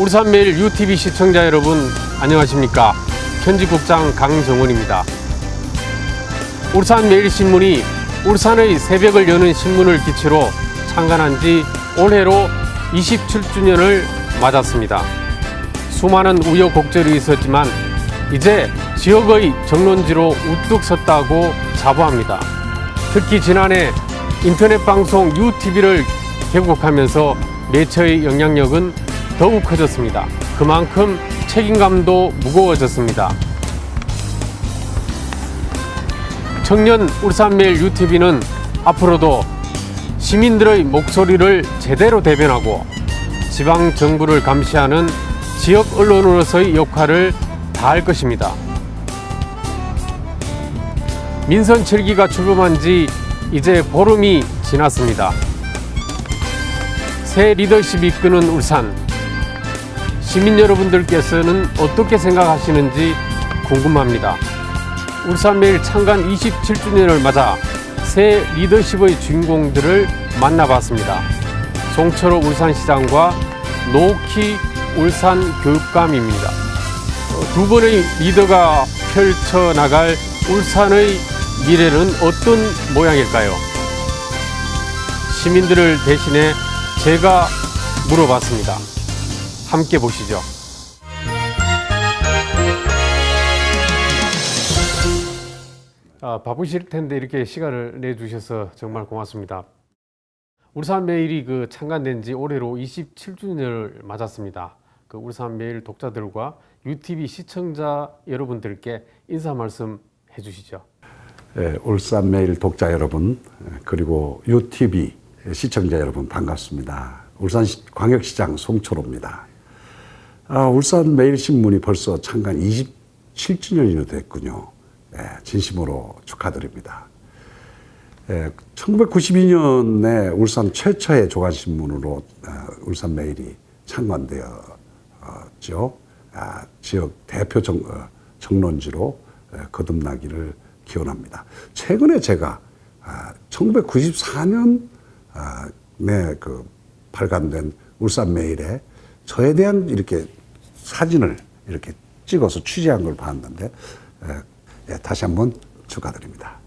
울산매일 UTV 시청자 여러분 안녕하십니까. 편집국장 강정원입니다. 울산매일신문이 울산의 새벽을 여는 신문을 기치로 창간한 지 올해로 27주년을 맞았습니다. 수많은 우여곡절이 있었지만 이제 지역의 정론지로 우뚝 섰다고 자부합니다. 특히 지난해 인터넷 방송 UTV를 개국하면서 매체의 영향력은 더욱 커졌습니다. 그만큼 책임감도 무거워졌습니다. 청년 울산매일 UTV는 앞으로도 시민들의 목소리를 제대로 대변하고 지방 정부를 감시하는 지역 언론으로서의 역할을 다할 것입니다. 민선 7기가 출범한 지 이제 보름이 지났습니다. 새 리더십이 이끄는 울산, 시민 여러분들께서는 어떻게 생각하시는지 궁금합니다. 울산매일 창간 27주년을 맞아 새 리더십의 주인공들을 만나봤습니다. 송철호 울산시장과 노키 울산교육감입니다. 두 분의 리더가 펼쳐나갈 울산의 미래는 어떤 모양일까요? 시민들을 대신해 제가 물어봤습니다. 함께 보시죠. 바쁘실 텐데 이렇게 시간을 내주셔서 정말 고맙습니다. 울산매일이 창간된 지 올해로 27주년을 맞았습니다. 울산매일 독자들과 UTV 시청자 여러분들께 인사 말씀 해주시죠. 네, 울산매일 독자 여러분, 그리고 UTV 시청자 여러분 반갑습니다. 울산광역시장 송철호입니다. 울산매일신문이 벌써 창간 27주년이 됐군요. 네, 진심으로 축하드립니다. 1992년에 울산 최초의 조간신문으로 울산매일이 창간되었죠. 지역 대표 정론지로 거듭나기를 기원합니다. 최근에 제가 1994년에 발간된 울산매일에 저에 대한 이렇게 사진을 이렇게 찍어서 취재한 걸 봤는데 다시 한번 축하드립니다.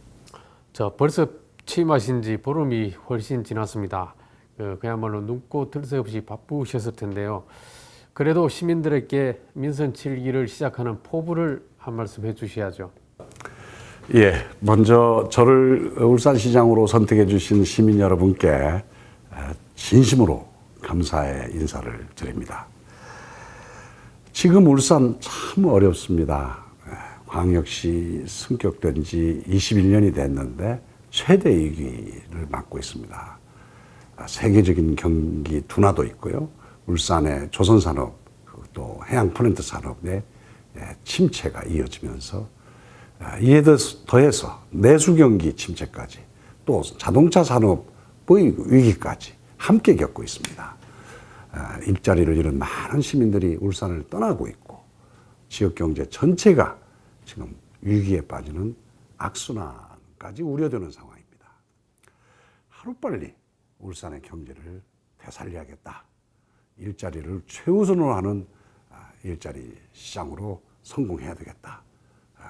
벌써 취임하신 지 보름이 훨씬 지났습니다. 그야말로 눈코 뜰 새 없이 바쁘셨을 텐데요. 그래도 시민들에게 민선 7기를 시작하는 포부를 한 말씀 해주셔야죠. 예, 먼저 저를 울산시장으로 선택해 주신 시민 여러분께 진심으로 감사의 인사를 드립니다. 지금 울산 참 어렵습니다. 광역시 승격된 지 21년이 됐는데 최대 위기를 맞고 있습니다. 세계적인 경기 둔화도 있고요. 울산의 조선산업 또 해양플랜트 산업의 침체가 이어지면서 이에 더해서 내수경기 침체까지 또 자동차 산업의 위기까지 함께 겪고 있습니다. 일자리를 잃은 많은 시민들이 울산을 떠나고 있고 지역경제 전체가 지금 위기에 빠지는 악순환까지 우려되는 상황입니다. 하루빨리 울산의 경제를 되살려야겠다. 일자리를 최우선으로 하는 일자리 시장으로 성공해야 되겠다.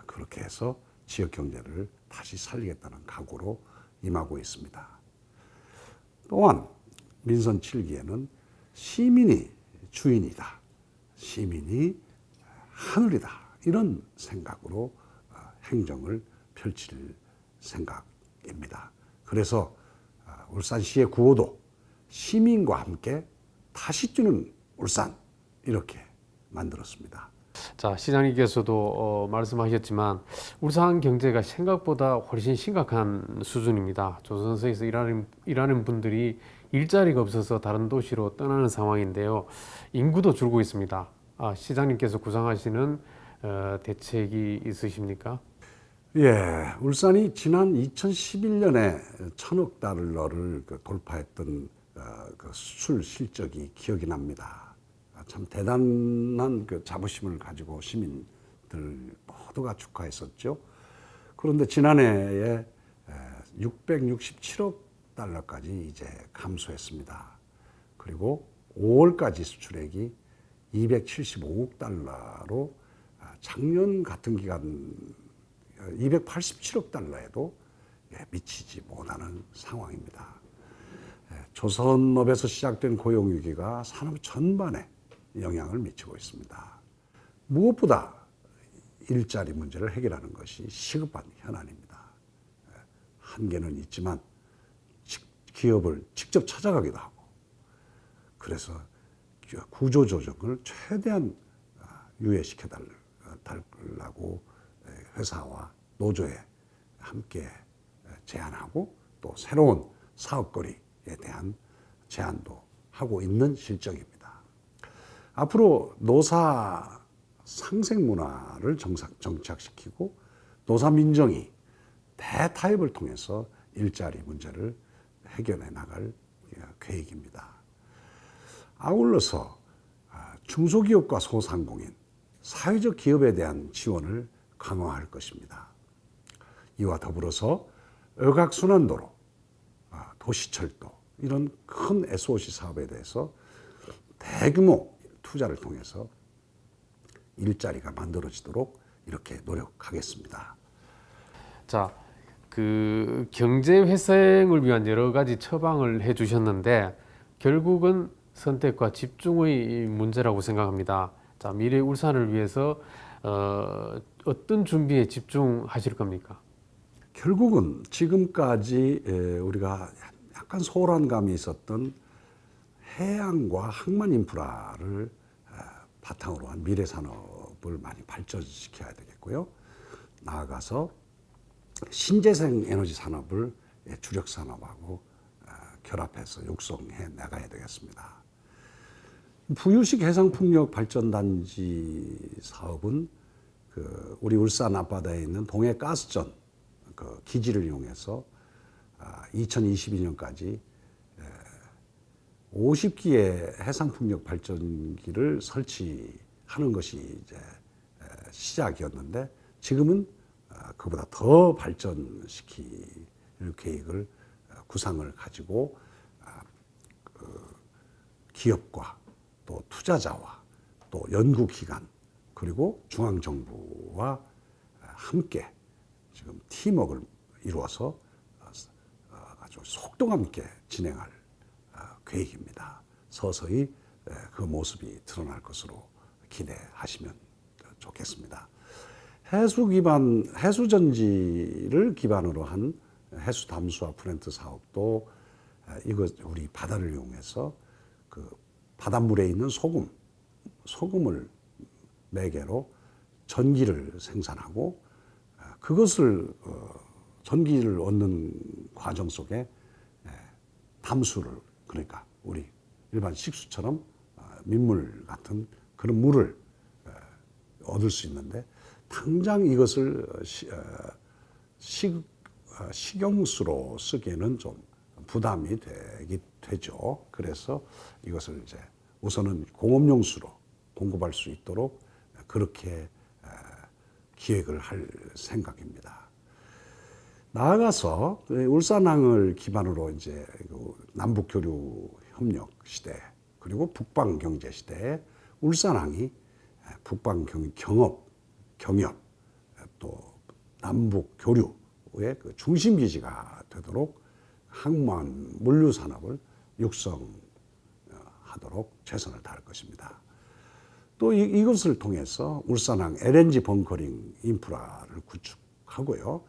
그렇게 해서 지역 경제를 다시 살리겠다는 각오로 임하고 있습니다. 또한 민선 7기에는 시민이 주인이다. 시민이 하늘이다. 이런 생각으로 행정을 펼칠 생각입니다. 그래서 울산시의 구호도 시민과 함께 다시 뛰는 울산 이렇게 만들었습니다. 시장님께서도 말씀하셨지만 울산 경제가 생각보다 훨씬 심각한 수준입니다. 조선소에서 일하는 분들이 일자리가 없어서 다른 도시로 떠나는 상황인데요. 인구도 줄고 있습니다. 시장님께서 구상하시는 대책이 있으십니까? 예, 울산이 지난 2011년에 1,000억 달러를 돌파했던 그 수출 실적이 기억이 납니다. 참 대단한 자부심을 가지고 시민들 모두가 축하했었죠. 그런데 지난해에 667억 달러까지 이제 감소했습니다. 그리고 5월까지 수출액이 275억 달러로 작년 같은 기간 287억 달러에도 미치지 못하는 상황입니다. 조선업에서 시작된 고용위기가 산업 전반에 영향을 미치고 있습니다. 무엇보다 일자리 문제를 해결하는 것이 시급한 현안입니다. 한계는 있지만 기업을 직접 찾아가기도 하고, 그래서 구조조정을 최대한 유예시켜 달라고 회사와 노조에 함께 제안하고, 또 새로운 사업거리에 대한 제안도 하고 있는 실정입니다. 앞으로 노사 상생 문화를 정착시키고 노사 민정이 대타협을 통해서 일자리 문제를 해결해 나갈 계획입니다. 아울러서 중소기업과 소상공인, 사회적 기업에 대한 지원을 강화할 것입니다. 이와 더불어서 억악순환도로, 도시철도 이런 큰 SOC 사업에 대해서 대규모 투자를 통해서 일자리가 만들어지도록 이렇게 노력하겠습니다. 자, 그 경제 회생을 위한 여러 가지 처방을 해주셨는데 결국은 선택과 집중의 문제라고 생각합니다. 자, 미래 울산을 위해서 어떤 준비에 집중하실 겁니까? 결국은 지금까지 우리가 약간 소홀한 감이 있었던 해양과 항만 인프라를 바탕으로 한 미래 산업을 많이 발전시켜야 되겠고요. 나아가서 신재생 에너지 산업을 주력 산업하고 결합해서 육성해 나가야 되겠습니다. 부유식 해상풍력 발전단지 사업은 우리 울산 앞바다에 있는 동해가스전 기지를 이용해서 2022년까지 50기의 해상풍력 발전기를 설치하는 것이 이제 시작이었는데, 지금은 그보다 더 발전시킬 계획을 구상을 가지고 기업과 또 투자자와 또 연구기관 그리고 중앙정부와 함께 지금 팀워크를 이루어서 아주 속도감 있게 진행할 계획입니다. 서서히 그 모습이 드러날 것으로 기대하시면 좋겠습니다. 해수전지를 기반으로 한 해수 담수화 플랜트 사업도 이거 우리 바다를 이용해서 그 바닷물에 있는 소금을 매개로 전기를 생산하고, 그것을 전기를 얻는 과정 속에 담수를, 그러니까 우리 일반 식수처럼 민물 같은 그런 물을 얻을 수 있는데, 당장 이것을 식용수로 쓰기에는 좀 부담이 되죠. 그래서 이것을 이제 우선은 공업용수로 공급할 수 있도록 그렇게 기획을 할 생각입니다. 나아가서 울산항을 기반으로 이제 남북 교류 협력 시대 그리고 북방 경제 시대에 울산항이 북방 경협 또 남북 교류의 그 중심 기지가 되도록 항만 물류 산업을 육성하도록 최선을 다할 것입니다. 또 이것을 통해서 울산항 LNG 벙커링 인프라를 구축하고요.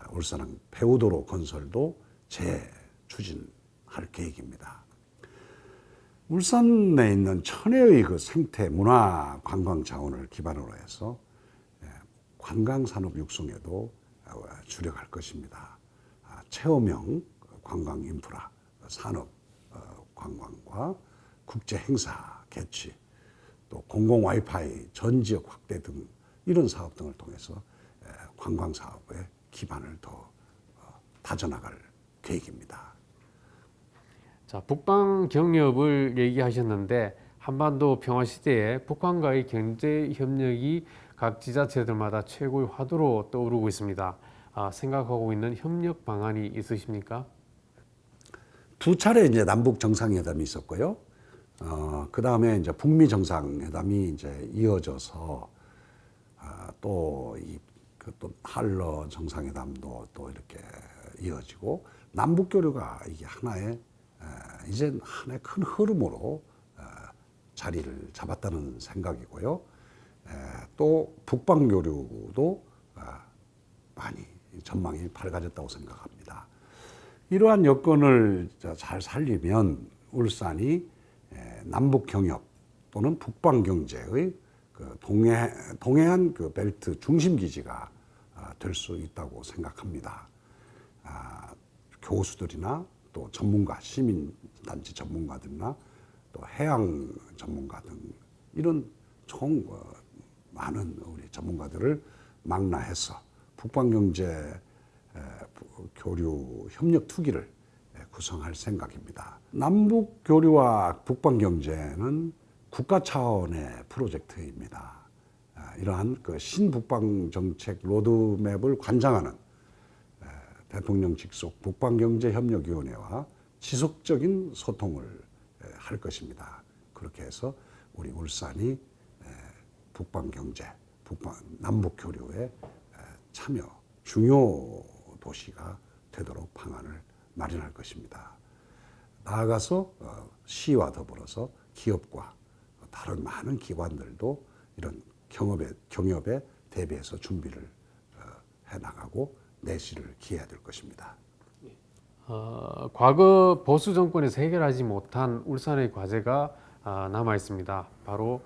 울산항 배후도로 건설도 재추진할 계획입니다. 울산에 있는 천혜의 그 생태 문화 관광 자원을 기반으로 해서 관광 산업 육성에도 주력할 것입니다. 체험형 관광 인프라, 산업 관광과 국제 행사 개최, 또 공공 와이파이 전 지역 확대 등 이런 사업 등을 통해서 관광 사업의 기반을 더 다져나갈 계획입니다. 자, 북방 경협을 얘기하셨는데 한반도 평화 시대에 북한과의 경제 협력이 각 지자체들마다 최고의 화두로 떠오르고 있습니다. 생각하고 있는 협력 방안이 있으십니까? 두 차례 이제 남북 정상회담이 있었고요. 그 다음에 이제 북미 정상회담이 이제 이어져서 또 한러 정상회담도 또 이렇게 이어지고 남북 교류가 이게 이제 하나의 큰 흐름으로 자리를 잡았다는 생각이고요. 또 북방 교류도 많이 전망이 밝아졌다고 생각합니다. 이러한 여건을 잘 살리면 울산이 남북 경협 또는 북방 경제의 그 동해안 그 벨트 중심 기지가 될 수 있다고 생각합니다. 교수들이나 또 전문가, 시민단체 전문가들이나 또 해양 전문가 등 이런 많은 우리 전문가들을 망라해서 북방경제 교류 협력 투기를 구성할 생각입니다. 남북 교류와 북방 경제는 국가 차원의 프로젝트입니다. 이러한 그 신북방 정책 로드맵을 관장하는 대통령 직속 북방경제협력위원회와 지속적인 소통을 할 것입니다. 그렇게 해서 우리 울산이 북방경제, 남북 교류에 참여 중요 도시가 되도록 방안을 마련할 것입니다. 나아가서 시와 더불어서 기업과 다른 많은 기관들도 이런 경협에 대비해서 준비를 해나가고 내실을 기해야 될 것입니다. 과거 보수 정권에서 해결하지 못한 울산의 과제가 남아 있습니다. 바로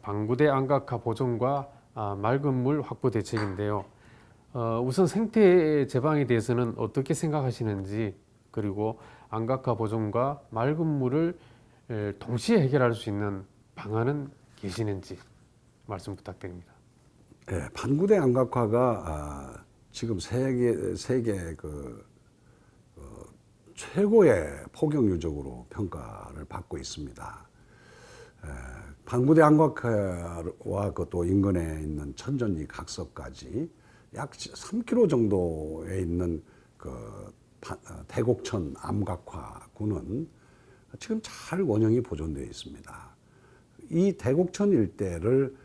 방구대 안각화 보존과 맑은 물 확보 대책인데요. 우선 생태 제방에 대해서는 어떻게 생각하시는지, 그리고 안각화 보존과 맑은 물을 동시에 해결할 수 있는 방안은 계시는지 말씀 부탁드립니다. 네, 방구대 안각화가 지금 세계 최고의 포경 유적으로 평가를 받고 있습니다. 방구대 안각화와 또 인근에 있는 천전리 각서까지 약 3km 정도에 있는 대곡천 암각화구는 지금 잘 원형이 보존되어 있습니다. 이 대곡천 일대를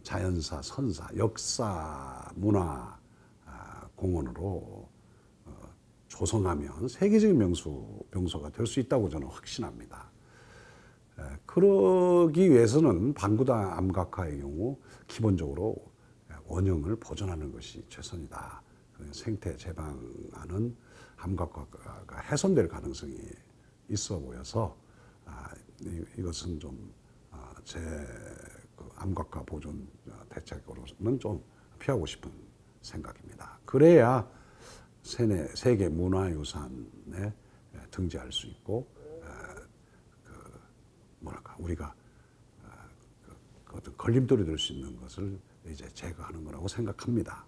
자연사, 선사, 역사, 문화 공원으로 조성하면 세계적인 명소가 될 수 있다고 저는 확신합니다. 그러기 위해서는 방구대 암각화의 경우 기본적으로 원형을 보존하는 것이 최선이다. 생태 제방하는 암각화가 훼손될 가능성이 있어 보여서 이것은 좀 제 암각화 보존 대책으로는 좀 피하고 싶은 생각입니다. 그래야 세계 문화유산에 등재할 수 있고 우리가 어떤 걸림돌이 될 수 있는 것을 이제 제거하는 거라고 생각합니다.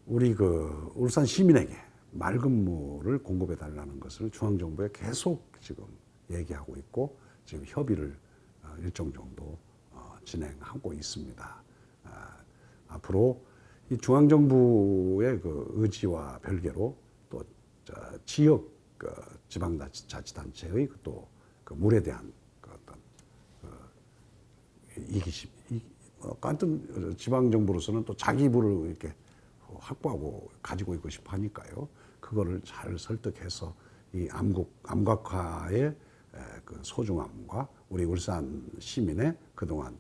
우리 울산 시민에게 맑은 물을 공급해 달라는 것을 중앙정부에 계속 지금 얘기하고 있고 지금 협의를 일정 정도 진행하고 있습니다. 앞으로 이 중앙정부의 의지와 별개로 또 지역 지방자치단체의 또 물에 대한 어떤 이기심, 같은 지방정부로서는 또 자기 물을 이렇게 확보하고 가지고 있고 싶어 하니까요. 그거를 잘 설득해서 이 암각화의 소중함과 우리 울산 시민의 그동안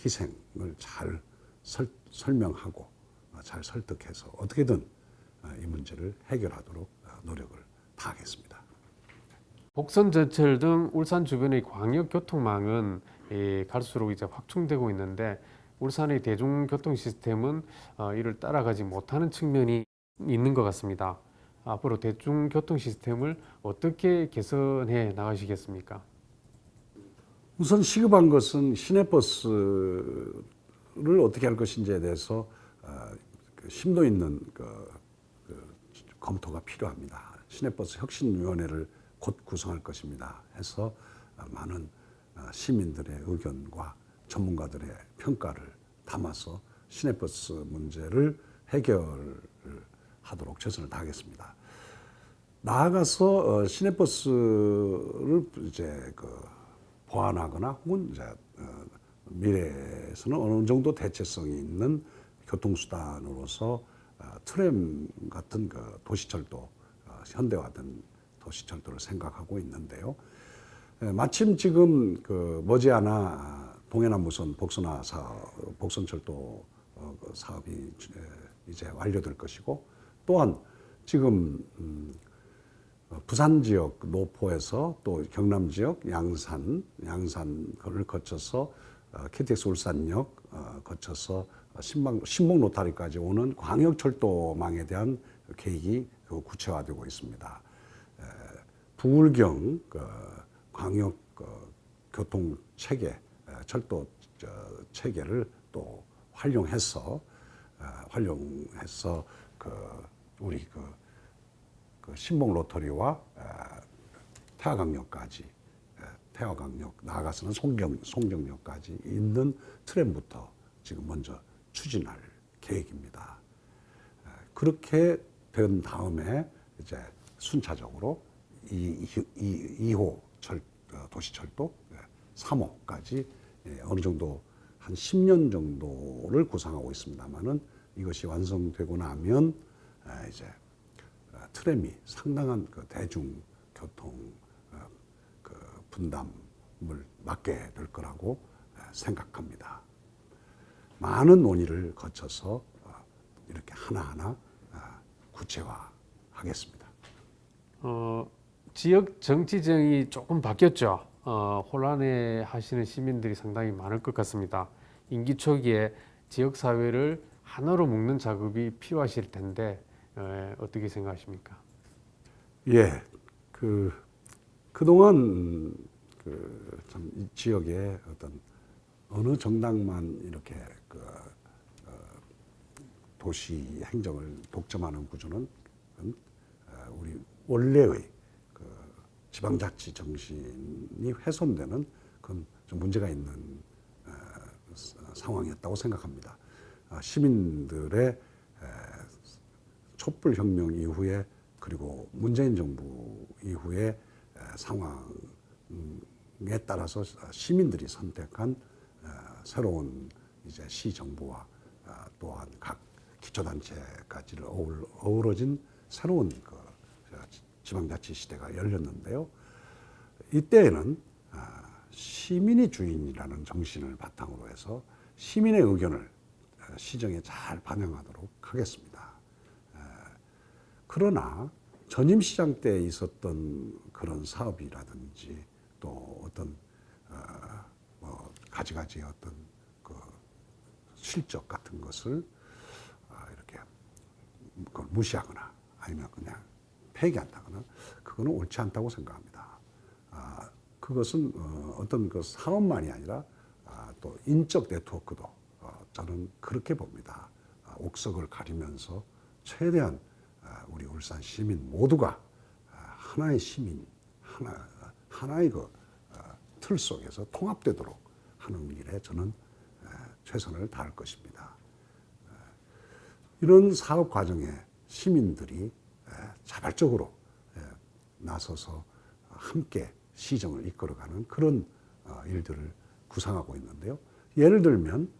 희생을 잘 설명하고 잘 설득해서 어떻게든 이 문제를 해결하도록 노력을 다하겠습니다. 복선 제철 등 울산 주변의 광역 교통망은 갈수록 이제 확충되고 있는데 울산의 대중교통 시스템은 이를 따라가지 못하는 측면이 있는 것 같습니다. 앞으로 대중교통 시스템을 어떻게 개선해 나가시겠습니까? 우선 시급한 것은 시내버스를 어떻게 할 것인지에 대해서 심도 있는 검토가 필요합니다. 시내버스 혁신위원회를 곧 구성할 것입니다. 해서 많은 시민들의 의견과 전문가들의 평가를 담아서 시내버스 문제를 해결하도록 최선을 다하겠습니다. 나아가서 시내버스를 이제 보완하거나 혹은 이제 미래에서는 어느 정도 대체성이 있는 교통수단으로서 트램 같은 도시철도, 현대화된 도시철도를 생각하고 있는데요. 마침 지금 머지않아 동해남부선 복선철도 사업이 이제 완료될 것이고, 또한 지금 부산 지역 노포에서 또 경남 지역 양산을 거쳐서 KTX 울산역 거쳐서 신봉 로타리까지 오는 광역철도망에 대한 계획이 구체화되고 있습니다. 부울경 광역 교통 체계, 철도 체계를 또 활용해서 우리 신봉 로터리와 태화강역 나아가서는 송정역까지 있는 트램부터 지금 먼저 추진할 계획입니다. 그렇게 된 다음에 이제 순차적으로 2호 도시철도 3호까지 어느 정도 한 10년 정도를 구상하고 있습니다만은, 이것이 완성되고 나면 이제 트램이 상당한 대중교통 분담을 맡게 될 거라고 생각합니다. 많은 논의를 거쳐서 이렇게 하나하나 구체화하겠습니다. 지역 정치정이 조금 바뀌었죠. 혼란해 하시는 시민들이 상당히 많을 것 같습니다. 임기 초기에 지역 사회를 하나로 묶는 작업이 필요하실 텐데 어떻게 생각하십니까? 예, 그동안 참 이 지역의 어떤 어느 정당만 이렇게 도시 행정을 독점하는 구조는 우리 원래의 지방자치 정신이 훼손되는 그건 좀 문제가 있는 상황이었다고 생각합니다. 시민들의 촛불혁명 이후에, 그리고 문재인 정부 이후에 상황에 따라서 시민들이 선택한 새로운 이제 시 정부와 또한 각 기초단체까지를 어우러진 새로운 지방자치 시대가 열렸는데요. 이때에는 시민이 주인이라는 정신을 바탕으로 해서 시민의 의견을 시정에 잘 반영하도록 하겠습니다. 그러나 전임시장 때 있었던 그런 사업이라든지 또 어떤 가지가지 어떤 실적 같은 것을 이렇게 그걸 무시하거나 아니면 그냥 폐기한다거나, 그거는 옳지 않다고 생각합니다. 그것은 어떤 사업만이 아니라 또 인적 네트워크도 저는 그렇게 봅니다. 옥석을 가리면서 최대한 우리 울산 시민 모두가 하나의 시민, 하나의 틀 속에서 통합되도록 하는 일에 저는 최선을 다할 것입니다. 이런 사업 과정에 시민들이 자발적으로 나서서 함께 시정을 이끌어가는 그런 일들을 구상하고 있는데요. 예를 들면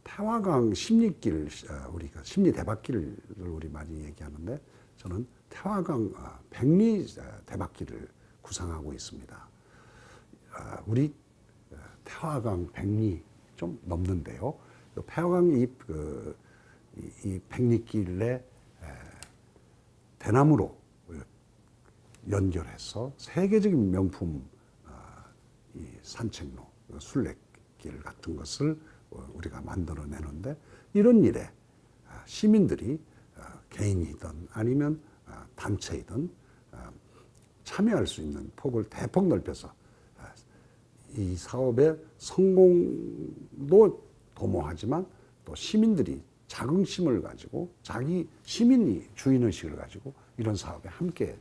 태화강 십리길, 우리가 십리 대바길을 우리 많이 얘기하는데, 저는 태화강 백리 대바길을 구상하고 있습니다. 우리 태화강 백리 좀 넘는데요. 태화강 이 백리길에 대나무로 연결해서 세계적인 명품 이 산책로, 순례길 같은 것을 우리가 만들어내는데, 이런 일에 시민들이 개인이든 아니면 단체이든 참여할 수 있는 폭을 대폭 넓혀서 이 사업의 성공도 도모하지만, 또 시민들이 자긍심을 가지고 자기 시민이 주인의식을 가지고 이런 사업에 함께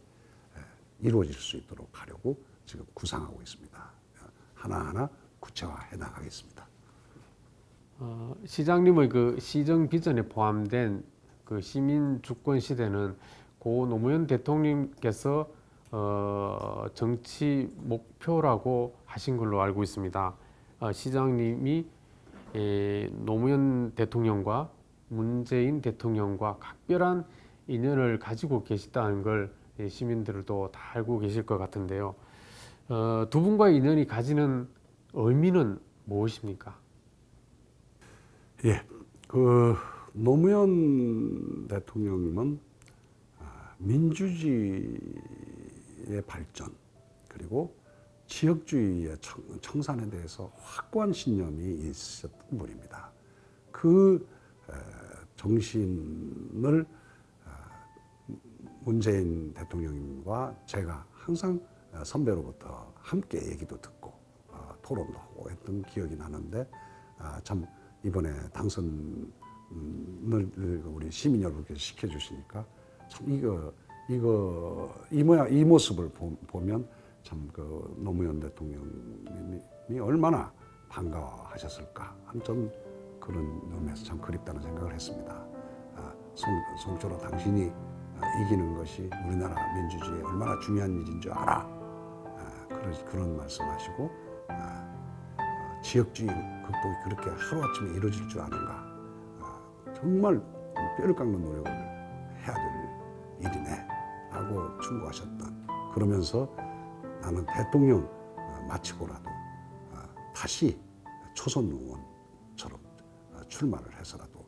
이루어질 수 있도록 하려고 지금 구상하고 있습니다. 하나하나 구체화해 나가겠습니다. 시장님의 시정 비전에 포함된 시민 주권 시대는 고 노무현 대통령께서 정치 목표라고 하신 걸로 알고 있습니다. 시장님이 노무현 대통령과 문재인 대통령과 각별한 인연을 가지고 계시다는 걸 시민들도 다 알고 계실 것 같은데요. 두 분과의 인연이 가지는 의미는 무엇입니까? 예, 그 노무현 대통령님은 민주주의의 발전 그리고 지역주의의 청산에 대해서 확고한 신념이 있었던 분입니다. 그 정신을 문재인 대통령님과 제가 항상 선배로부터 함께 얘기도 듣고 토론도 하고 했던 기억이 나는데 참 이번에 당선을 우리 시민 여러분께서 시켜주시니까 참 이 모습을 보면 참 그 노무현 대통령님이 얼마나 반가워하셨을까 좀 그런 의미에서 참 그립다는 생각을 했습니다. 송철호 당신이 이기는 것이 우리나라 민주주의에 얼마나 중요한 일인 줄 알아. 그런 말씀하시고 지역주의 극복이 그렇게 하루아침에 이루어질 줄 아는가. 정말 뼈를 깎는 노력을 해야 될 일이네 라고 충고하셨던 그러면서 나는 대통령 마치고라도 다시 초선 의원처럼 출마를 해서라도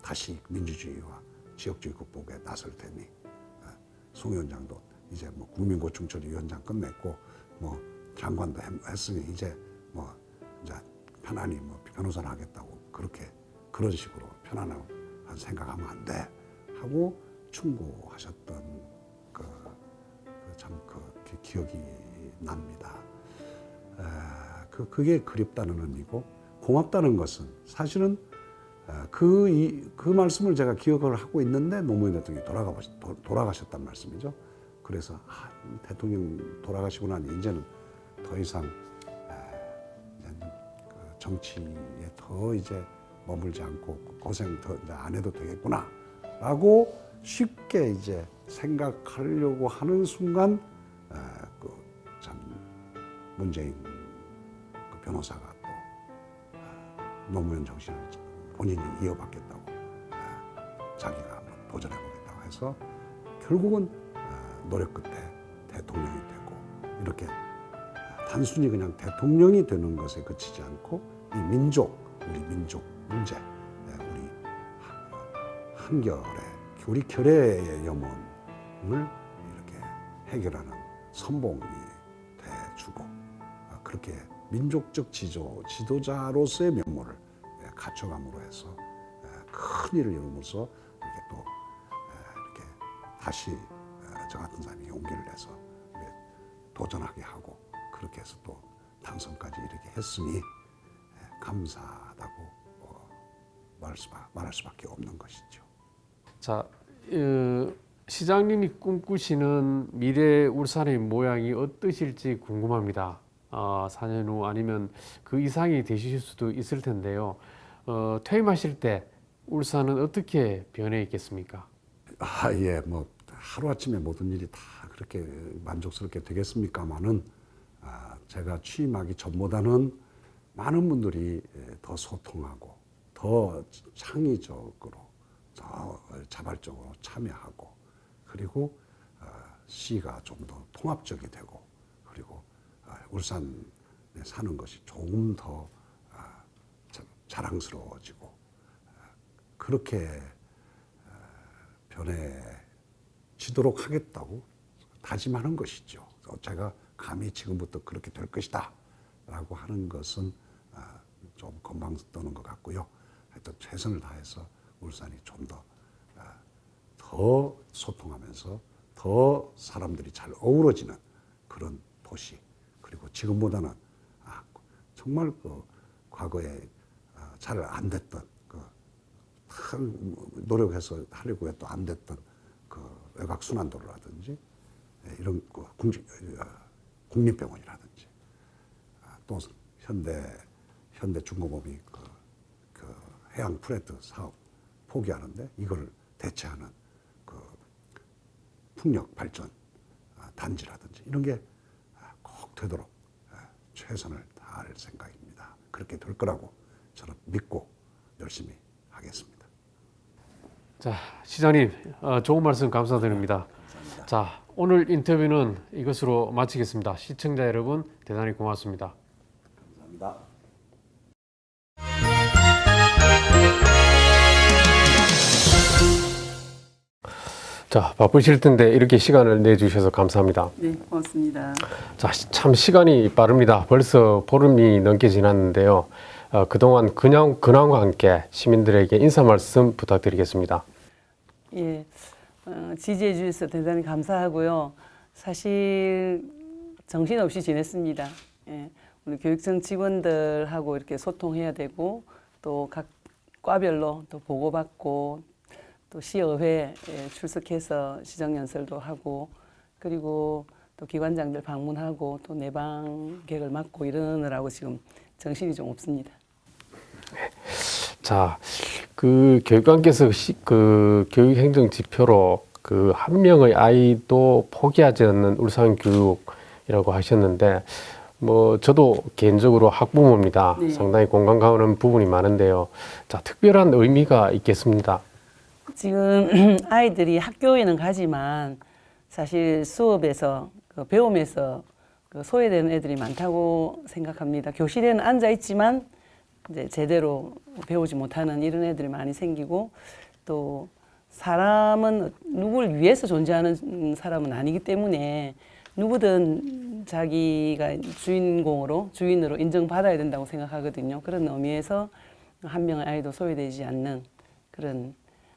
다시 민주주의와 지역주의 극복에 나설 테니 송 위원장도 이제 뭐 국민고충처리 위원장 끝냈고 뭐 장관도 했으니 이제 뭐 이제 편안히 뭐 변호사를 하겠다고 그런 식으로 편안한 생각하면 안 돼 하고 충고하셨던 그 기억이 납니다. 그게 그립다는 의미고 고맙다는 것은 사실은 그 말씀을 제가 기억을 하고 있는데 노무현 대통령이 돌아가셨단 말씀이죠. 그래서 대통령 돌아가시고 나니 이제는 더 이상 그 정치에 더 이제 머물지 않고 고생 더 이제 안 해도 되겠구나라고 쉽게 이제 생각하려고 하는 순간 참 문재인 그 변호사가 또 노무현 정신을 본인이 이어받겠다고 자기가 한번 도전해보겠다고 해서 결국은 노력 끝에 대통령이 되고 이렇게 단순히 그냥 대통령이 되는 것에 그치지 않고 이 우리 민족 문제, 우리 우리 결의의 염원을 이렇게 해결하는 선봉이 돼주고 그렇게 민족적 지도자로서의 면모를 갖춰감으로 해서 큰 일을 이루면서 이렇게 또 이렇게 다시 저 같은 사람이 용기를 내서 도전하게 하고 그렇게 해서 또 당선까지 이렇게 했으니 감사하다고 말할 수밖에 없는 것이죠. 자, 시장님이 꿈꾸시는 미래 울산의 모양이 어떠실지 궁금합니다. 4년 후 아니면 그 이상이 되실 수도 있을 텐데요. 퇴임하실 때 울산은 어떻게 변해 있겠습니까? 예, 뭐 하루아침에 모든 일이 다 그렇게 만족스럽게 되겠습니까마는 제가 취임하기 전보다는 많은 분들이 더 소통하고 더 창의적으로 더 자발적으로 참여하고 그리고 시가 좀 더 통합적이 되고 그리고 울산에 사는 것이 조금 더 자랑스러워지고 그렇게 변해지도록 하겠다고 다짐하는 것이죠. 제가 감히 지금부터 그렇게 될 것이다 라고 하는 것은 좀 건방 떠는 것 같고요. 하여튼 최선을 다해서 울산이 좀 더 소통하면서 더 사람들이 잘 어우러지는 그런 도시 그리고 지금보다는 정말 그 과거에 잘 안 됐던 노력해서 하려고 해도 안 됐던 그 외곽순환도로라든지 이런 국립병원이라든지 또 현대중공업이 그 해양 프레트 사업 포기하는데 이걸 대체하는 그 풍력 발전 단지라든지 이런 게 꼭 되도록 최선을 다할 생각입니다. 그렇게 될 거라고 저는 믿고 열심히 하겠습니다. 자, 시장님 좋은 말씀 감사드립니다. 감사합니다. 자, 오늘 인터뷰는 이것으로 마치겠습니다. 시청자 여러분 대단히 고맙습니다. 감사합니다. 자, 바쁘실 텐데 이렇게 시간을 내주셔서 감사합니다. 네, 고맙습니다. 자, 참 시간이 빠릅니다. 벌써 보름이 넘게 지났는데요. 그동안 근황과 함께 시민들에게 인사 말씀 부탁드리겠습니다. 예, 지지해 주셔서 대단히 감사하고요. 사실 정신없이 지냈습니다. 예, 우리 교육청 직원들하고 이렇게 소통해야 되고 또 각 과별로 또 보고받고 또 시의회에 출석해서 시정연설도 하고 그리고 또 기관장들 방문하고 또 내방객을 맡고 이러느라고 지금 정신이 좀 없습니다. 자, 그 교육감께서 그 교육행정 지표로 그 한 명의 아이도 포기하지 않는 울산 교육이라고 하셨는데, 뭐 저도 개인적으로 학부모입니다. 네. 상당히 공감 가는 부분이 많은데요. 자, 특별한 의미가 있겠습니다. 지금 아이들이 학교에는 가지만 사실 수업에서 배움에서 소외되는 애들이 많다고 생각합니다. 교실에는 앉아 있지만 이제 제대로 배우지 못하는 이런 애들이 많이 생기고 또 사람은 누구를 위해서 존재하는 사람은 아니기 때문에 누구든 자기가 주인으로 인정받아야 된다고 생각하거든요. 그런 의미에서 한 명의 아이도 소외되지 않는 그런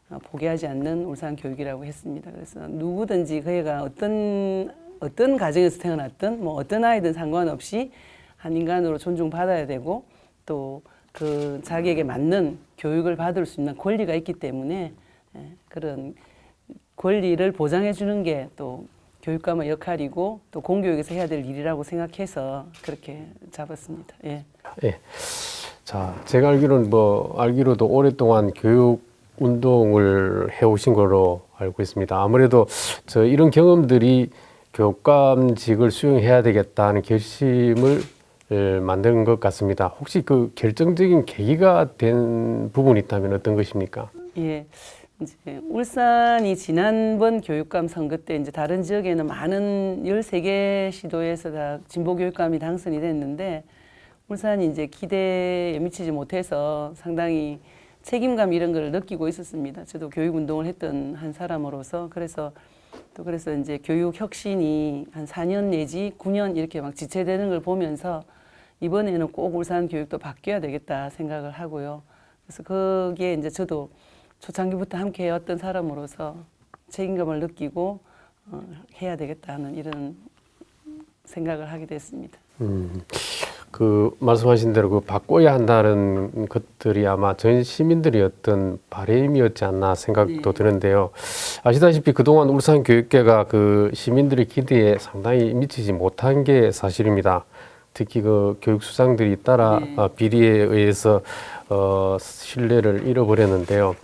포기하지 않는 울산 교육이라고 했습니다. 그래서 누구든지 그애가 어떤 가정에서 태어났든 뭐 어떤 아이든 상관없이 한 인간으로 존중받아야 되고 또 그 자기에게 맞는 교육을 받을 수 있는 권리가 있기 때문에 그런 권리를 보장해 주는 게 또 교육감의 역할이고 또 공교육에서 해야 될 일이라고 생각해서 그렇게 잡았습니다. 예. 예. 자, 제가 알기로도 오랫동안 교육 운동을 해오신 걸로 알고 있습니다. 아무래도 이런 경험들이 교육감직을 수용해야 되겠다는 결심을 만든 것 같습니다. 혹시 그 결정적인 계기가 된 부분이 있다면 어떤 것입니까? 예. 이제 울산이 지난번 교육감 선거 때 이제 다른 지역에는 많은 13개 시도에서 다 진보 교육감이 당선이 됐는데 울산이 이제 기대에 미치지 못해서 상당히 책임감 이런 걸 느끼고 있었습니다. 저도 교육 운동을 했던 한 사람으로서 그래서 이제 교육 혁신이 한 4년 내지 9년 이렇게 막 지체되는 걸 보면서 이번에는 꼭 울산 교육도 바뀌어야 되겠다 생각을 하고요. 그래서 거기에 이제 저도 초창기부터 함께 해왔던 사람으로서 책임감을 느끼고 해야 되겠다는 이런 생각을 하게 됐습니다. 그 말씀하신 대로 그 바꿔야 한다는 것들이 아마 전 시민들의 어떤 바람이었지 않나 생각도 드는데요. 아시다시피 그동안 울산 교육계가 그 시민들의 기대에 상당히 미치지 못한 게 사실입니다. 특히 그 교육 수장들이 따라 비리에 의해서 신뢰를 잃어버렸는데요.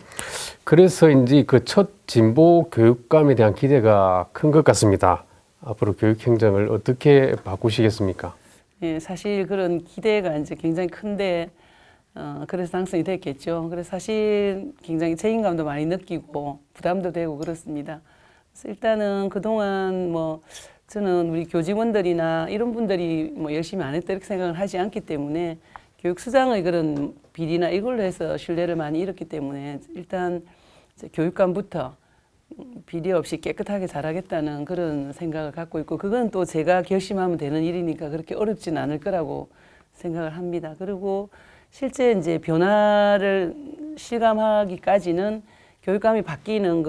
그래서인지 그 첫 진보 교육감에 대한 기대가 큰 것 같습니다. 앞으로 교육 행정을 어떻게 바꾸시겠습니까? 예, 사실 그런 기대가 이제 굉장히 큰데, 그래서 당선이 됐겠죠. 그래서 사실 굉장히 책임감도 많이 느끼고 부담도 되고 그렇습니다. 그래서 일단은 그동안 저는 우리 교직원들이나 이런 분들이 열심히 안 했다 이렇게 생각을 하지 않기 때문에 교육수장의 그런 비리나 이걸로 해서 신뢰를 많이 잃었기 때문에 일단 이제 교육감부터 비리 없이 깨끗하게 잘하겠다는 그런 생각을 갖고 있고 그건 또 제가 결심하면 되는 일이니까 그렇게 어렵지는 않을 거라고 생각을 합니다. 그리고 실제 이제 변화를 실감하기까지는 교육감이 바뀌는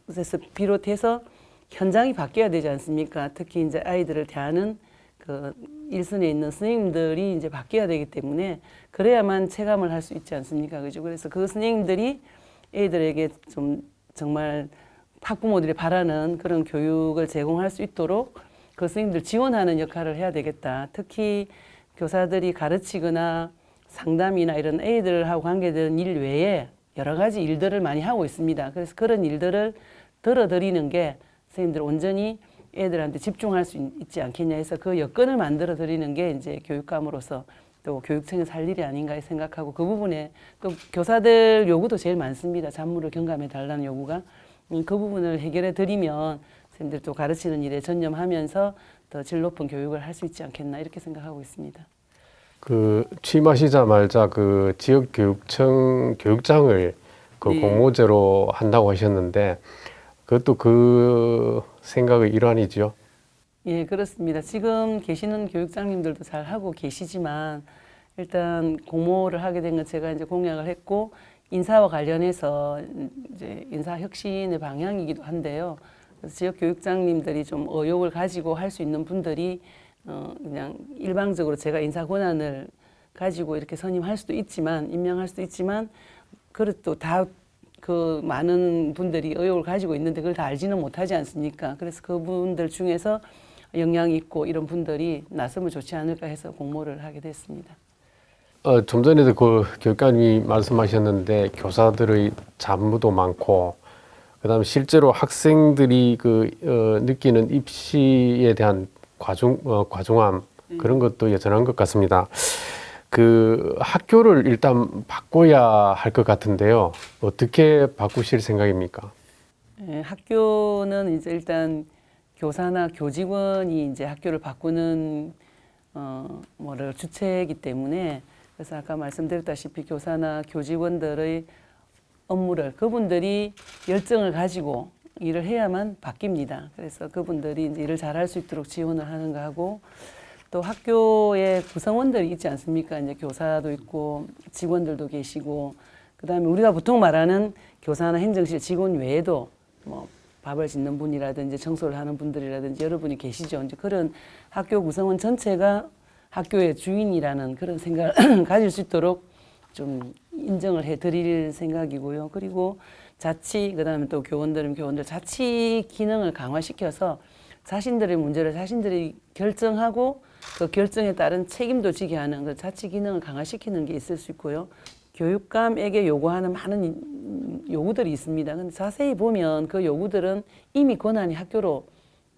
것에서 비롯해서 현장이 바뀌어야 되지 않습니까? 특히 이제 아이들을 대하는 그 일선에 있는 선생님들이 이제 바뀌어야 되기 때문에 그래야만 체감을 할 수 있지 않습니까? 그죠? 그래서 그 선생님들이 애들에게 좀 정말 학부모들이 바라는 그런 교육을 제공할 수 있도록 그 선생님들 지원하는 역할을 해야 되겠다. 특히 교사들이 가르치거나 상담이나 이런 애들하고 관계되는 일 외에 여러 가지 일들을 많이 하고 있습니다. 그래서 그런 일들을 들어드리는 게 선생님들 온전히 애들한테 집중할 수 있지 않겠냐 해서 그 여건을 만들어 드리는 게 이제 교육감으로서 또 교육청에서 할 일이 아닌가 생각하고 그 부분에 또 교사들 요구도 제일 많습니다. 잡무를 경감해 달라는 요구가 그 부분을 해결해 드리면 선생님들 또 가르치는 일에 전념하면서 더 질 높은 교육을 할 수 있지 않겠나 이렇게 생각하고 있습니다. 그 취임하시자마자 그 지역교육청 교육장을 그 네. 공모제로 한다고 하셨는데 그것도 그 생각의 일환이죠. 예, 그렇습니다. 지금 계시는 교육장님들도 잘 하고 계시지만 일단 공모를 하게 된 건 제가 이제 공약을 했고 인사와 관련해서 이제 인사 혁신의 방향이기도 한데요. 그래서 지역 교육장님들이 좀 의욕을 가지고 할 수 있는 분들이 그냥 일방적으로 제가 인사 권한을 가지고 이렇게 선임할 수도 있지만 임명할 수도 있지만 그래도 다 그 많은 분들이 의욕을 가지고 있는데 그걸 다 알지는 못하지 않습니까? 그래서 그분들 중에서 영향이 있고 이런 분들이 나서면 좋지 않을까 해서 공모를 하게 됐습니다. 좀 전에도 그 교육감이 말씀하셨는데 교사들의 잡무도 많고 그다음에 실제로 학생들이 느끼는 입시에 대한 과중함 그런 것도 여전한 것 같습니다. 그 학교를 일단 바꿔야 할 것 같은데요. 어떻게 바꾸실 생각입니까? 예, 학교는 이제 일단 교사나 교직원이 이제 학교를 바꾸는 뭐를 주체이기 때문에 그래서 아까 말씀드렸다시피 교사나 교직원들의 업무를 그분들이 열정을 가지고 일을 해야만 바뀝니다. 그래서 그분들이 이제 일을 잘할 수 있도록 지원을 하는 거 하고 또 학교에 구성원들이 있지 않습니까? 이제 교사도 있고 직원들도 계시고 그다음에 우리가 보통 말하는 교사나 행정실 직원 외에도 뭐 밥을 짓는 분이라든지 청소를 하는 분들이라든지 여러분이 계시죠. 이제 그런 학교 구성원 전체가 학교의 주인이라는 그런 생각을 가질 수 있도록 좀 인정을 해드릴 생각이고요. 그리고 자치, 그다음에 또 교원들 자치 기능을 강화시켜서 자신들의 문제를 자신들이 결정하고 그 결정에 따른 책임도 지게 하는 그 자치 기능을 강화시키는 게 있을 수 있고요. 교육감에게 요구하는 많은 요구들이 있습니다. 근데 자세히 보면 그 요구들은 이미 권한이 학교로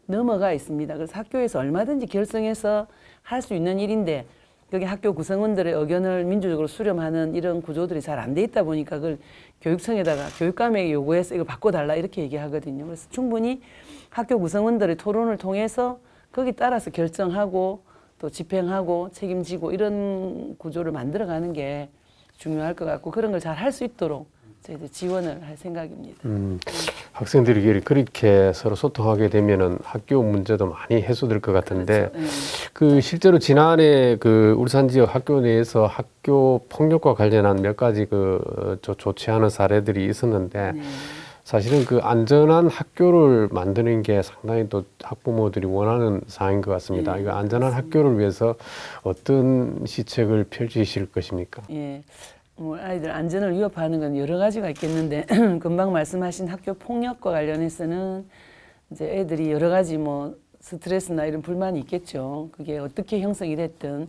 넘어가 있습니다. 그래서 학교에서 얼마든지 결정해서 할 수 있는 일인데 여기 학교 구성원들의 의견을 민주적으로 수렴하는 이런 구조들이 잘 안 돼 있다 보니까 그걸 교육청에다가 교육감에게 요구해서 이거 바꿔달라 이렇게 얘기하거든요. 그래서 충분히 학교 구성원들의 토론을 통해서 거기 따라서 결정하고 또 집행하고 책임지고 이런 구조를 만들어가는 게 중요할 것 같고 그런 걸 잘 할 수 있도록 저희들 지원을 할 생각입니다. 학생들이 그렇게 서로 소통하게 되면은 학교 문제도 많이 해소될 것 같은데 그렇죠. 그 실제로 지난해 그 울산 지역 학교 내에서 학교 폭력과 관련한 몇 가지 좋지 않은 사례들이 있었는데 네. 사실은 그 안전한 학교를 만드는 게 상당히 또 학부모들이 원하는 사항인 것 같습니다. 네, 이거 안전한 학교를 위해서 어떤 시책을 펼치실 것입니까? 예. 뭐 아이들 안전을 위협하는 건 여러 가지가 있겠는데 금방 말씀하신 학교 폭력과 관련해서는 이제 애들이 여러 가지 뭐 스트레스나 이런 불만이 있겠죠. 그게 어떻게 형성이 됐든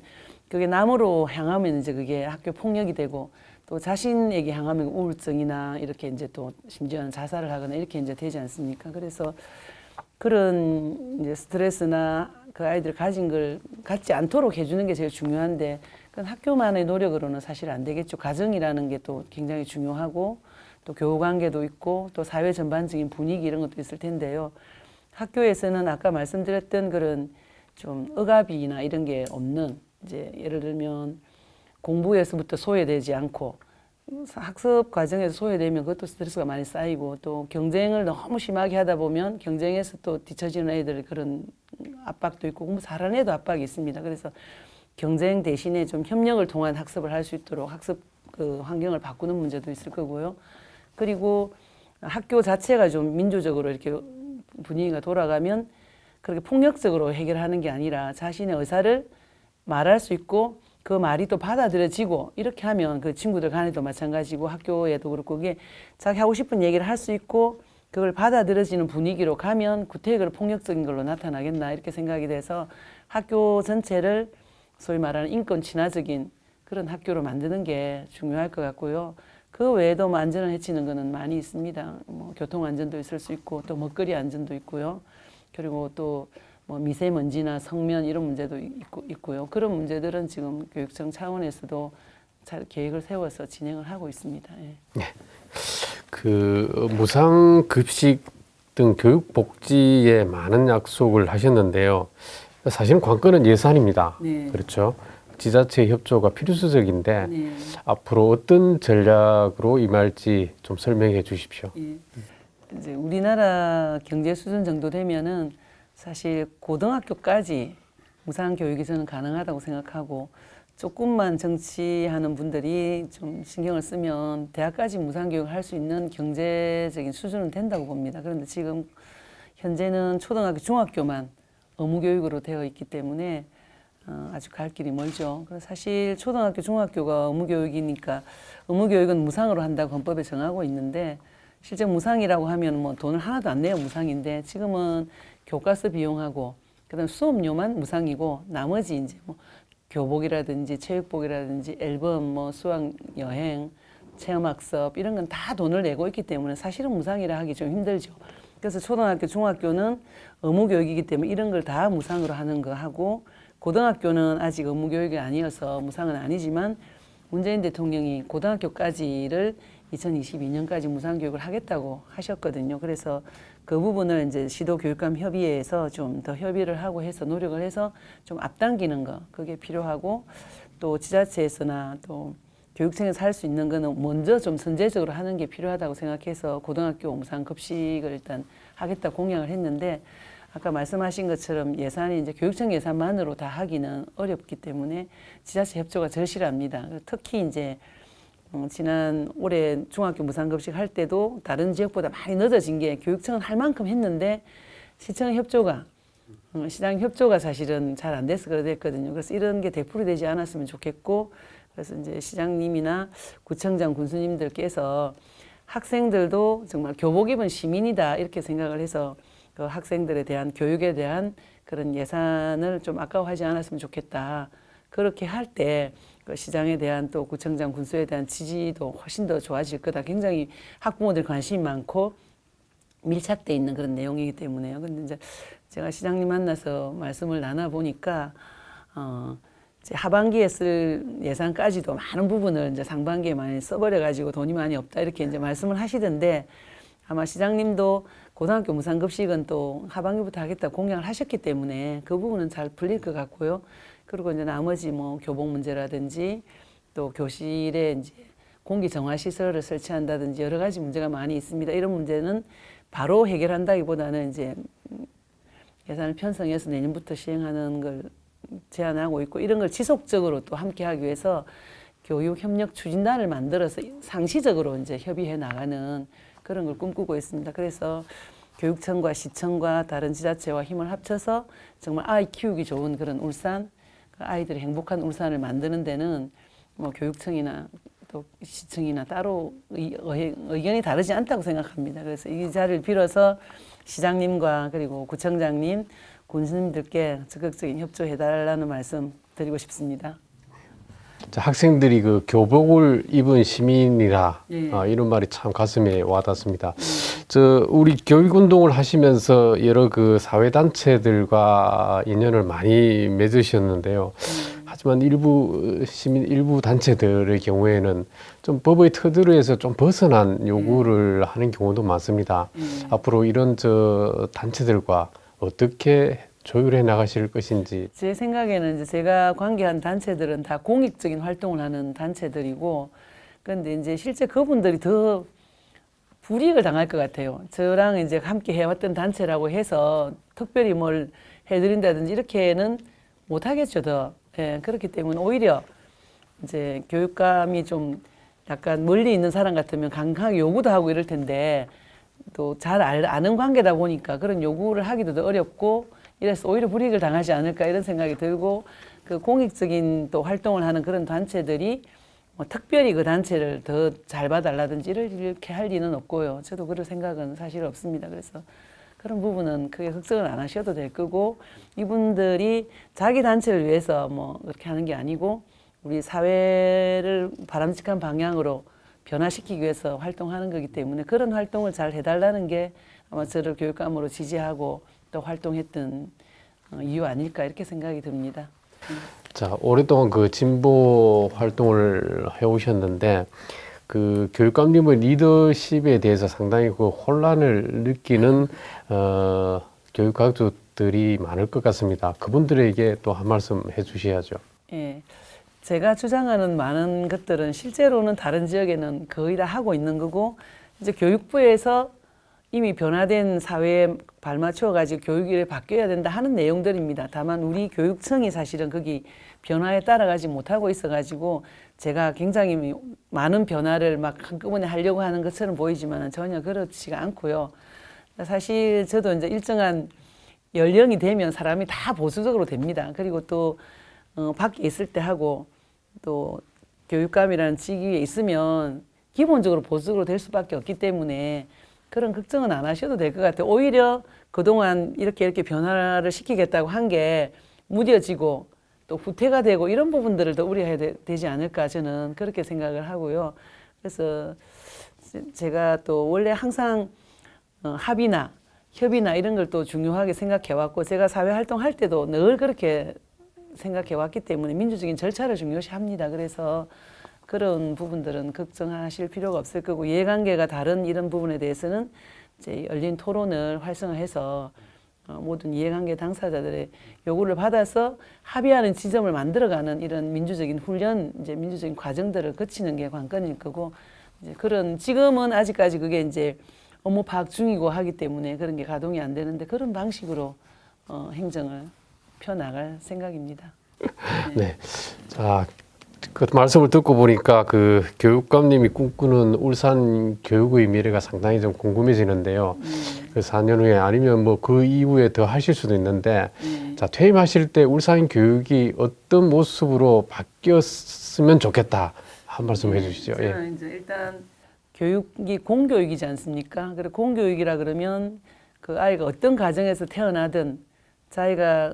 그게 남으로 향하면 이제 그게 학교 폭력이 되고 또 자신에게 향하면 우울증이나 이렇게 이제 또 심지어는 자살을 하거나 이렇게 이제 되지 않습니까? 그래서 그런 이제 스트레스나 그 아이들 가진 걸 갖지 않도록 해주는 게 제일 중요한데 그건 학교만의 노력으로는 사실 안 되겠죠. 가정이라는 게 또 굉장히 중요하고 또 교우관계도 있고 또 사회 전반적인 분위기 이런 것도 있을 텐데요. 학교에서는 아까 말씀드렸던 그런 좀 억압이나 이런 게 없는 이제 예를 들면 공부에서부터 소외되지 않고 학습 과정에서 소외되면 그것도 스트레스가 많이 쌓이고 또 경쟁을 너무 심하게 하다 보면 경쟁에서 또 뒤처지는 애들 그런 압박도 있고 공부 잘하는 애도 압박이 있습니다. 그래서 경쟁 대신에 좀 협력을 통한 학습을 할 수 있도록 학습 그 환경을 바꾸는 문제도 있을 거고요. 그리고 학교 자체가 좀 민주적으로 이렇게 분위기가 돌아가면 그렇게 폭력적으로 해결하는 게 아니라 자신의 의사를 말할 수 있고 그 말이 또 받아들여지고 이렇게 하면 그 친구들 간에도 마찬가지고 학교에도 그렇고 그게 자기 하고 싶은 얘기를 할 수 있고 그걸 받아들여지는 분위기로 가면 구태여 그 폭력적인 걸로 나타나겠나 이렇게 생각이 돼서 학교 전체를 소위 말하는 인권 친화적인 그런 학교로 만드는 게 중요할 것 같고요. 그 외에도 뭐 안전을 해치는 거는 많이 있습니다. 뭐 교통 안전도 있을 수 있고 또 먹거리 안전도 있고요. 그리고 또 뭐 미세먼지나 성면 이런 문제도 있고요. 그런 문제들은 지금 교육청 차원에서도 잘 계획을 세워서 진행을 하고 있습니다. 예. 그 무상급식 등 교육복지에 많은 약속을 하셨는데요. 사실은 관건은 예산입니다. 네. 그렇죠. 지자체 협조가 필수적인데 네. 앞으로 어떤 전략으로 임할지 좀 설명해 주십시오. 예. 이제 우리나라 경제 수준 정도 되면은 사실 고등학교까지 무상 교육이 저는 가능하다고 생각하고 조금만 정치하는 분들이 좀 신경을 쓰면 대학까지 무상 교육을 할 수 있는 경제적인 수준은 된다고 봅니다. 그런데 지금 현재는 초등학교, 중학교만 의무 교육으로 되어 있기 때문에 아주 갈 길이 멀죠. 그래서 사실 초등학교, 중학교가 의무 교육이니까 의무 교육은 무상으로 한다고 헌법에 정하고 있는데 실제 무상이라고 하면 뭐 돈을 하나도 안 내요 무상인데 지금은 교과서 비용하고 그다음 수업료만 무상이고 나머지 이제 뭐 교복이라든지 체육복이라든지 앨범, 뭐 수학 여행, 체험학습 이런 건 다 돈을 내고 있기 때문에 사실은 무상이라 하기 좀 힘들죠. 그래서 초등학교, 중학교는 의무 교육이기 때문에 이런 걸 다 무상으로 하는 거 하고 고등학교는 아직 의무 교육이 아니어서 무상은 아니지만 문재인 대통령이 고등학교까지를 2022년까지 무상 교육을 하겠다고 하셨거든요. 그래서 그 부분을 이제 시도교육감 협의회에서 좀 더 협의를 하고 해서 노력을 해서 좀 앞당기는 거 그게 필요하고 또 지자체에서나 또 교육청에서 할 수 있는 거는 먼저 좀 선제적으로 하는 게 필요하다고 생각해서 고등학교 무상 급식을 일단 하겠다 공약을 했는데 아까 말씀하신 것처럼 예산이 이제 교육청 예산만으로 다 하기는 어렵기 때문에 지자체 협조가 절실합니다. 특히 이제 지난 올해 중학교 무상급식 할 때도 다른 지역보다 많이 늦어진 게 교육청은 할 만큼 했는데 시청 협조가 시장 협조가 사실은 잘 안 돼서 그랬거든요. 그래서 이런 게 되풀이 되지 않았으면 좋겠고 그래서 이제 시장님이나 구청장 군수님들께서 학생들도 정말 교복 입은 시민이다 이렇게 생각을 해서 그 학생들에 대한 교육에 대한 그런 예산을 좀 아까워하지 않았으면 좋겠다. 그렇게 할 때 그 시장에 대한 또 구청장 군수에 대한 지지도 훨씬 더 좋아질 거다. 굉장히 학부모들 관심이 많고 밀착돼 있는 그런 내용이기 때문에요. 근데 이제 제가 시장님 만나서 말씀을 나눠 보니까 이제 하반기에 쓸 예산까지도 많은 부분을 이제 상반기에 많이 써버려 가지고 돈이 많이 없다 이렇게 이제 말씀을 하시던데 아마 시장님도 고등학교 무상급식은 또 하반기부터 하겠다 공약을 하셨기 때문에 그 부분은 잘 풀릴 것 같고요. 그리고 이제 나머지 뭐 교복 문제라든지 또 교실에 이제 공기 정화 시설을 설치한다든지 여러 가지 문제가 많이 있습니다. 이런 문제는 바로 해결한다기보다는 이제 예산을 편성해서 내년부터 시행하는 걸 제안하고 있고 이런 걸 지속적으로 또 함께 하기 위해서 교육협력 추진단을 만들어서 상시적으로 이제 협의해 나가는 그런 걸 꿈꾸고 있습니다. 그래서 교육청과 시청과 다른 지자체와 힘을 합쳐서 정말 아이 키우기 좋은 그런 울산, 아이들이 행복한 울산을 만드는 데는 뭐 교육청이나 또 시청이나 따로 의견이 다르지 않다고 생각합니다. 그래서 이 자리를 빌어서 시장님과 그리고 구청장님, 군수님들께 적극적인 협조해달라는 말씀 드리고 싶습니다. 자, 학생들이 그 교복을 입은 시민이라 예. 이런 말이 참 가슴에 와닿습니다. 우리 교육운동을 하시면서 여러 그 사회단체들과 인연을 많이 맺으셨는데요. 하지만 일부 시민 일부 단체들의 경우에는 좀 법의 틀에서 좀 벗어난 요구를 하는 경우도 많습니다. 앞으로 이런 단체들과 어떻게 조율해 나가실 것인지. 제 생각에는 이제 제가 관계한 단체들은 다 공익적인 활동을 하는 단체들이고, 그런데 이제 실제 그분들이 더 불이익을 당할 것 같아요. 저랑 이제 함께 해왔던 단체라고 해서 특별히 뭘 해드린다든지 이렇게는 못하겠죠, 더. 예, 그렇기 때문에 오히려 이제 교육감이 좀 약간 멀리 있는 사람 같으면 강하게 요구도 하고 이럴 텐데, 또 잘 아는 관계다 보니까 그런 요구를 하기도 더 어렵고, 이래서 오히려 불이익을 당하지 않을까 이런 생각이 들고, 그 공익적인 또 활동을 하는 그런 단체들이 뭐 특별히 그 단체를 더 잘 봐달라든지 이렇게 할 리는 없고요. 저도 그럴 생각은 사실 없습니다. 그래서 그런 부분은 크게 걱정을 안 하셔도 될 거고, 이분들이 자기 단체를 위해서 뭐 그렇게 하는 게 아니고 우리 사회를 바람직한 방향으로 변화시키기 위해서 활동하는 거기 때문에 그런 활동을 잘 해달라는 게 아마 저를 교육감으로 지지하고 또 활동했던 이유 아닐까 이렇게 생각이 듭니다. 자, 오랫동안 그 진보 활동을 해오셨는데 그 교육감님의 리더십에 대해서 상당히 그 혼란을 느끼는 교육 가족들이 많을 것 같습니다. 그분들에게 또 한 말씀 해주셔야죠. 예, 제가 주장하는 많은 것들은 실제로는 다른 지역에는 거의 다 하고 있는 거고 이제 교육부에서 이미 변화된 사회에 발맞춰 가지고 교육이 바뀌어야 된다 하는 내용들입니다. 다만 우리 교육청이 사실은 거기 변화에 따라가지 못하고 있어 가지고 제가 굉장히 많은 변화를 막 한꺼번에 하려고 하는 것처럼 보이지만 전혀 그렇지가 않고요. 사실 저도 이제 일정한 연령이 되면 사람이 다 보수적으로 됩니다. 그리고 또 밖에 있을 때 하고 또 교육감이라는 직위에 있으면 기본적으로 보수적으로 될 수밖에 없기 때문에 그런 걱정은 안 하셔도 될 것 같아요. 오히려 그동안 이렇게 변화를 시키겠다고 한 게 무뎌지고 또 후퇴가 되고 이런 부분들을 더 우려해야 되지 않을까 저는 그렇게 생각을 하고요. 그래서 제가 또 원래 항상 합의나 협의나 이런 걸 또 중요하게 생각해 왔고 제가 사회 활동할 때도 늘 그렇게 생각해 왔기 때문에 민주적인 절차를 중요시합니다. 그래서 그런 부분들은 걱정하실 필요가 없을 거고 이해관계가 다른 이런 부분에 대해서는 이제 열린 토론을 활성화해서 모든 이해관계 당사자들의 요구를 받아서 합의하는 지점을 만들어가는 이런 민주적인 훈련, 이제 민주적인 과정들을 거치는 게 관건일 거고 이제 그런 지금은 아직까지 그게 이제 업무 파악 중이고 하기 때문에 그런 게 가동이 안 되는데 그런 방식으로 행정을 펴나갈 생각입니다. 네. 자, 그 말씀을 듣고 보니까 그 교육감님이 꿈꾸는 울산 교육의 미래가 상당히 좀 궁금해지는데요. 그 4년 후에 아니면 뭐 그 이후에 더 하실 수도 있는데, 자, 퇴임하실 때 울산 교육이 어떤 모습으로 바뀌었으면 좋겠다. 한 말씀 해주시죠. 예. 저는 이제 일단 교육이 공교육이지 않습니까? 그리고 공교육이라 그러면 그 아이가 어떤 가정에서 태어나든 자기가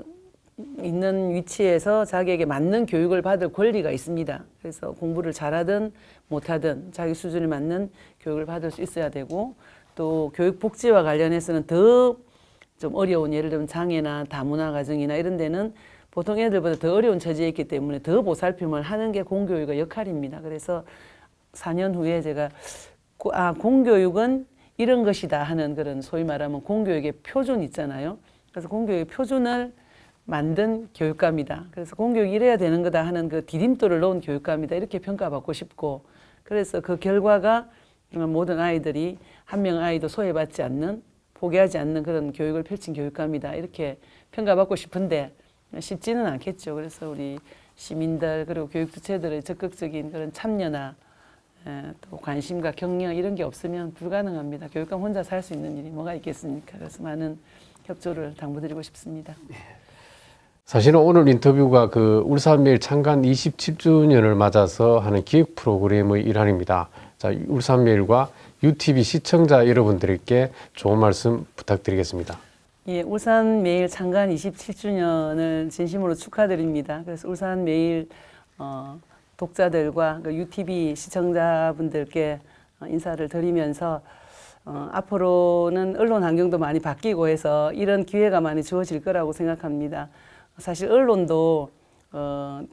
있는 위치에서 자기에게 맞는 교육을 받을 권리가 있습니다. 그래서 공부를 잘하든 못하든 자기 수준에 맞는 교육을 받을 수 있어야 되고 또 교육 복지와 관련해서는 더 좀 어려운 예를 들면 장애나 다문화 가정이나 이런 데는 보통 애들보다 더 어려운 처지에 있기 때문에 더 보살핌을 하는 게 공교육의 역할입니다. 그래서 4년 후에 제가 공교육은 이런 것이다 하는 그런 소위 말하면 공교육의 표준 있잖아요. 그래서 공교육의 표준을 만든 교육감이다. 그래서 공교육이 이래야 되는 거다 하는 그 디딤돌을 놓은 교육감이다. 이렇게 평가받고 싶고 그래서 그 결과가 모든 아이들이 한 명 아이도 소외받지 않는 포기하지 않는 그런 교육을 펼친 교육감이다. 이렇게 평가받고 싶은데 쉽지는 않겠죠. 그래서 우리 시민들 그리고 교육 주체들의 적극적인 그런 참여나 또 관심과 격려 이런 게 없으면 불가능합니다. 교육감 혼자서 할 수 있는 일이 뭐가 있겠습니까? 그래서 많은 협조를 당부드리고 싶습니다. 사실은 오늘 인터뷰가 그 울산매일 창간 27주년을 맞아서 하는 기획 프로그램의 일환입니다. 자, 울산매일과 UTV 시청자 여러분들께 좋은 말씀 부탁드리겠습니다. 예, 울산매일 창간 27주년을 진심으로 축하드립니다. 그래서 울산매일 독자들과 그 UTV 시청자분들께 인사를 드리면서 앞으로는 언론 환경도 많이 바뀌고 해서 이런 기회가 많이 주어질 거라고 생각합니다. 사실 언론도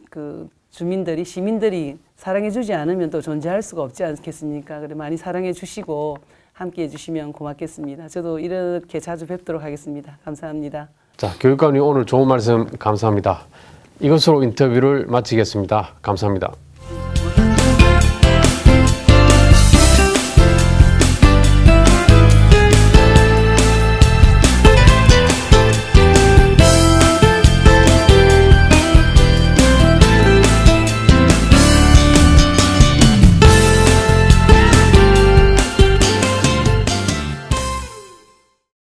그 주민들이 시민들이 사랑해 주지 않으면 또 존재할 수가 없지 않겠습니까? 그래 많이 사랑해 주시고 함께 해 주시면 고맙겠습니다. 저도 이렇게 자주 뵙도록 하겠습니다. 감사합니다. 자, 교육감님 오늘 좋은 말씀 감사합니다. 이것으로 인터뷰를 마치겠습니다. 감사합니다.